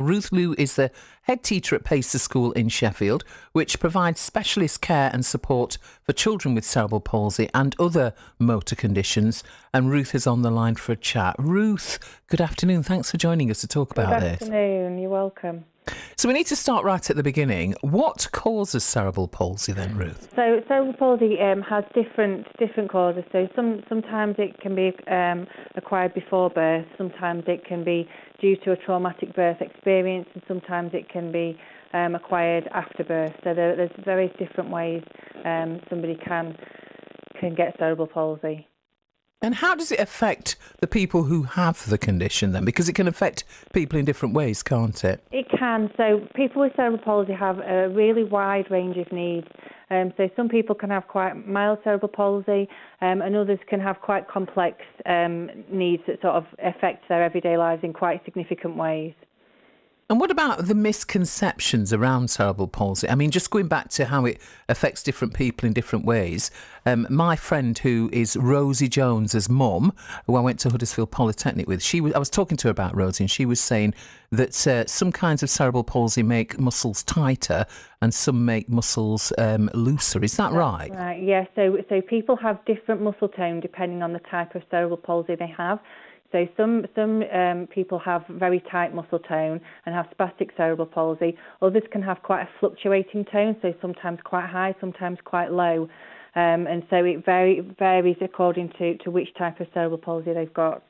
Ruth Lou is the head teacher at Pacer School in Sheffield, which provides specialist care and support for children with cerebral palsy and other motor conditions. And Ruth is on the line for a chat. Ruth, good afternoon. Thanks for joining us to talk about this. Good afternoon. You're welcome. So we need to start right at the beginning. What causes cerebral palsy then, Ruth? So cerebral palsy has different causes. So sometimes it can be acquired before birth. Sometimes it can be due to a traumatic birth experience, and sometimes it can be acquired after birth. So there's various different ways somebody can get cerebral palsy. And how does it affect the people who have the condition then? Because it can affect people in different ways, can't it? It can. So people with cerebral palsy have a really wide range of needs. So some people can have quite mild cerebral palsy, and others can have quite complex needs that sort of affect their everyday lives in quite significant ways. And what about the misconceptions around cerebral palsy? I mean, just going back to how it affects different people in different ways. My friend who is Rosie Jones's mum, who I went to Huddersfield Polytechnic with, I was talking to her about Rosie, and she was saying that some kinds of cerebral palsy make muscles tighter and some make muscles looser. Is that right? Right, yeah. So people have different muscle tone depending on the type of cerebral palsy they have. So some people have very tight muscle tone and have spastic cerebral palsy. Others can have quite a fluctuating tone, so sometimes quite high, sometimes quite low. And so it varies according to which type of cerebral palsy they've got.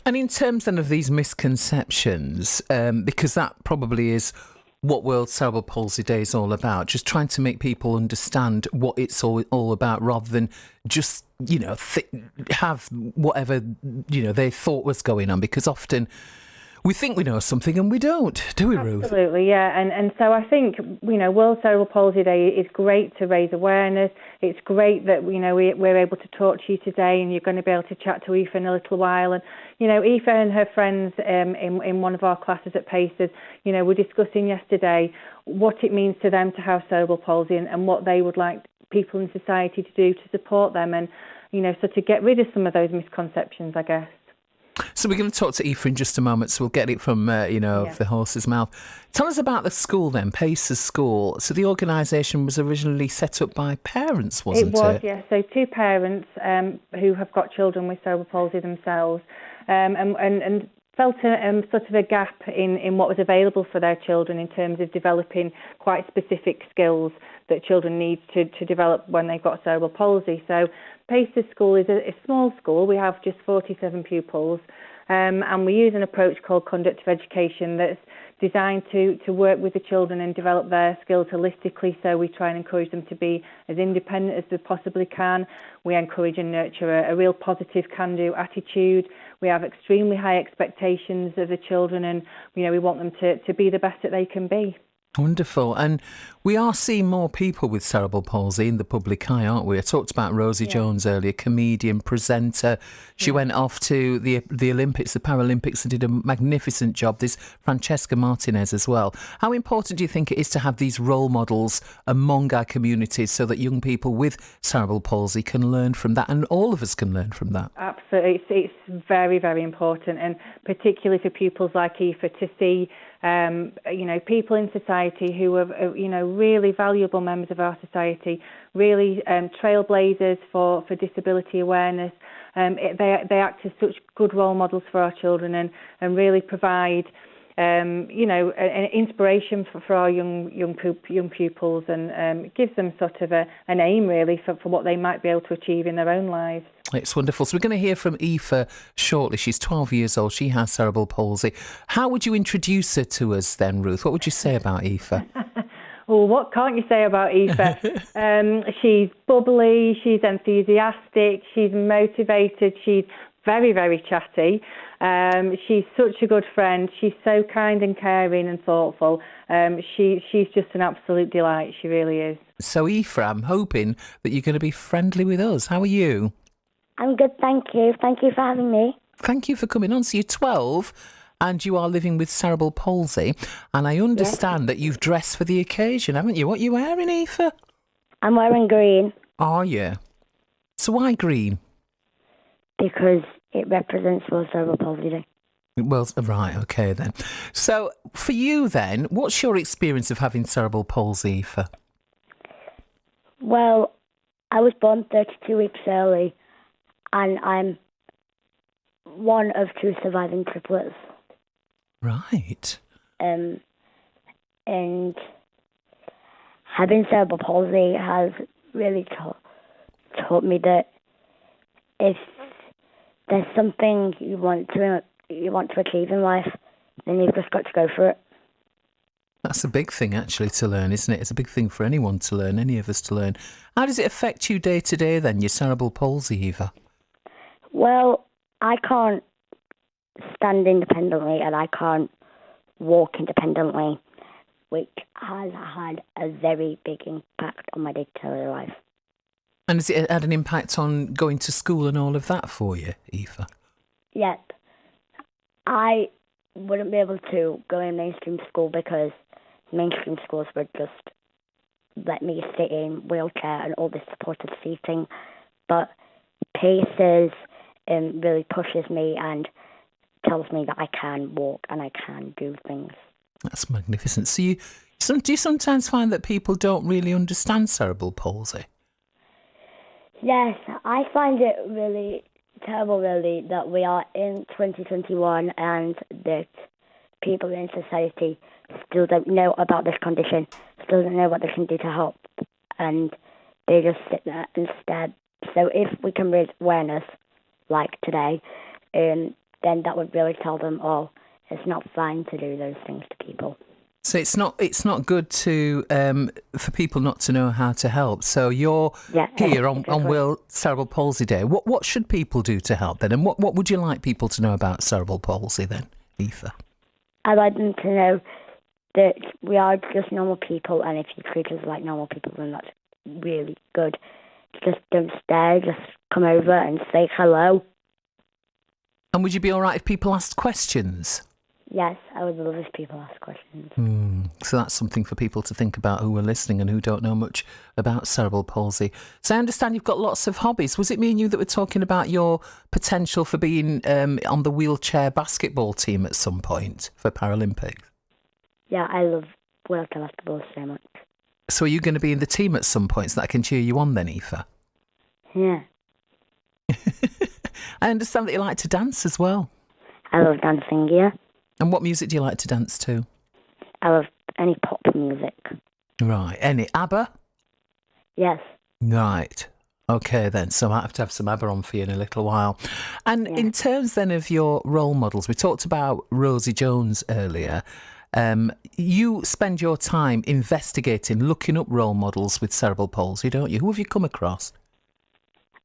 And in terms then of these misconceptions, because that probably is what World Cerebral Palsy Day is all about, just trying to make people understand what it's all about rather than just, have whatever, they thought was going on, because often we think we know something and we don't, do we, Ruth? Absolutely, yeah. And so I think, World Cerebral Palsy Day is great to raise awareness. It's great that, we're able to talk to you today, and you're going to be able to chat to Aoife in a little while. And, Aoife and her friends in one of our classes at Pacers, were discussing yesterday what it means to them to have cerebral palsy and what they would like people in society to do to support them and, so to get rid of some of those misconceptions, I guess. So we're going to talk to Aoife in just a moment, so we'll get it from, the horse's mouth. Tell us about the school then, Pacer School. So the organisation was originally set up by parents, wasn't it? It was, yeah. So two parents who have got children with cerebral palsy themselves and felt sort of a gap in what was available for their children in terms of developing quite specific skills that children need to develop when they've got cerebral palsy. So Pacer School is a small school. We have just 47 pupils, and we use an approach called conductive education that's designed to work with the children and develop their skills holistically. So we try and encourage them to be as independent as they possibly can. We encourage and nurture a real positive can-do attitude. We have extremely high expectations of the children, and we want them to be the best that they can be. Wonderful. And we are seeing more people with cerebral palsy in the public eye, aren't we? I talked about Rosie Jones earlier, comedian, presenter. She went off to the Olympics, the Paralympics, and did a magnificent job. There's Francesca Martinez as well. How important do you think it is to have these role models among our communities so that young people with cerebral palsy can learn from that, and all of us can learn from that? Absolutely. It's very, very important, and particularly for pupils like Aoife to see people in society who are, really valuable members of our society, really trailblazers for disability awareness. They act as such good role models for our children and really provide, an inspiration for our young pupils, and gives them sort of an aim really for what they might be able to achieve in their own lives. It's wonderful. So we're going to hear from Aoife shortly. She's 12 years old. She has cerebral palsy. How would you introduce her to us then, Ruth? What would you say about Aoife? Well, what can't you say about Aoife? She's bubbly, she's enthusiastic, she's motivated, she's very, very chatty. She's such a good friend. She's so kind and caring and thoughtful. She's just an absolute delight. She really is. So Aoife, I'm hoping that you're going to be friendly with us. How are you? I'm good, thank you. Thank you for having me. Thank you for coming on. So you're 12 and you are living with cerebral palsy. And I understand that you've dressed for the occasion, haven't you? What are you wearing, Aoife? I'm wearing green. Are you? So why green? Because it represents World Cerebral Palsy Day. Well, right, okay then. So for you then, what's your experience of having cerebral palsy, Aoife? Well, I was born 32 weeks early, and I'm one of 2 surviving triplets. Right. And having cerebral palsy has really taught me that if there's something you want to achieve in life, then you've just got to go for it. That's a big thing actually to learn, isn't it? It's a big thing for anyone to learn, any of us to learn. How does it affect you day to day then, your cerebral palsy, Aoife? Well, I can't stand independently and I can't walk independently, which has had a very big impact on my day-to-day life. And has it had an impact on going to school and all of that for you, Aoife? Yep. I wouldn't be able to go in mainstream school because mainstream schools would just let me sit in wheelchair and all this supported seating. But PACES really pushes me and tells me that I can walk and I can do things. That's magnificent. So do you sometimes find that people don't really understand cerebral palsy? Yes, I find it really terrible, really, that we are in 2021 and that people in society still don't know about this condition, still don't know what they can do to help, and they just sit there instead. So if we can raise awareness, like today, then that would really tell them, oh, it's not fine to do those things to people. So it's not good to for people not to know how to help. So you're here on World Cerebral Palsy Day. What should people do to help then? And what would you like people to know about cerebral palsy then, Aoife? I'd like them to know that we are just normal people, and if you treat us like normal people, then that's really good. Just don't stare, just come over and say hello. And would you be all right if people asked questions? Yes, I would love if people ask questions. So that's something for people to think about who are listening and who don't know much about cerebral palsy. So I understand you've got lots of hobbies. Was it me and you that were talking about your potential for being on the wheelchair basketball team at some point for Paralympics? Yeah, I love wheelchair basketball so much. So are you going to be in the team at some point so that I can cheer you on then, Aoife? Yeah. I understand that you like to dance as well. I love dancing, yeah. And what music do you like to dance to? I love any pop music. Right. Any ABBA? Yes. Right. Okay then. So I might have to have some ABBA on for you in a little while. And in terms then of your role models, we talked about Rosie Jones earlier. You spend your time investigating, looking up role models with cerebral palsy, don't you? Who have you come across?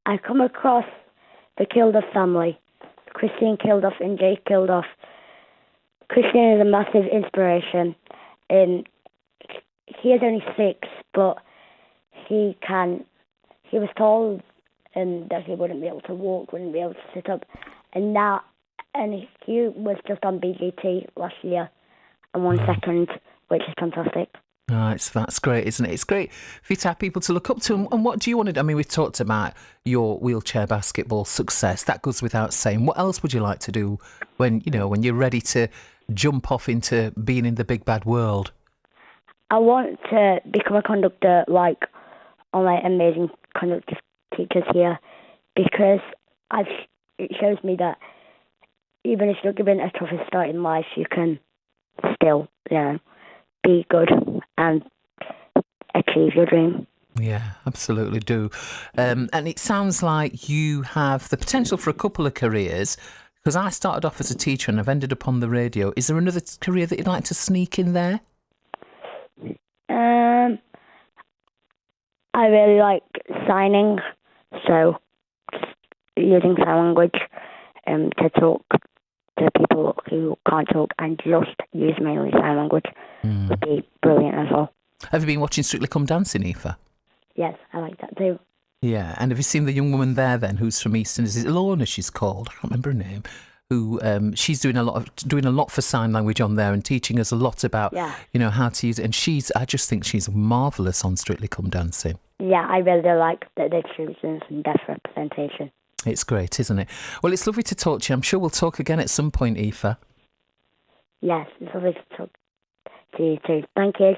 I come across the Kilduff family, Christine Kilduff and Jake Kilduff. Christian is a massive inspiration. He is only 6, but he was told that he wouldn't be able to walk, wouldn't be able to sit up, and he was just on BGT last year and won second, which is fantastic. Right, so that's great, isn't it? It's great for you to have people to look up to. And what do you want to do? I mean, we've talked about your wheelchair basketball success. That goes without saying. What else would you like to do when you're ready to jump off into being in the big bad world? I want to become a conductor like all my amazing conductor teachers here, because it shows me that even if you're given a toughest start in life, you can still, be good and achieve your dream. Yeah, absolutely do. And it sounds like you have the potential for a couple of careers, because I started off as a teacher and I've ended up on the radio. Is there another career that you'd like to sneak in there? I really like signing, so using sign language to talk to people who can't talk and just use mainly sign language would be brilliant as well. Have you been watching Strictly Come Dancing, Aoife? Yes, I like that too. Yeah, and have you seen the young woman there then, who's from Easton? Is it Lorna she's called? I can't remember her name. Who she's doing a lot for sign language on there and teaching us a lot about how to use it. And I just think she's marvellous on Strictly Come Dancing. Yeah, I really like that they're choosing some deaf representation. It's great, isn't it? Well, it's lovely to talk to you. I'm sure we'll talk again at some point, Aoife. Yes, it's lovely to talk to you too. Thank you.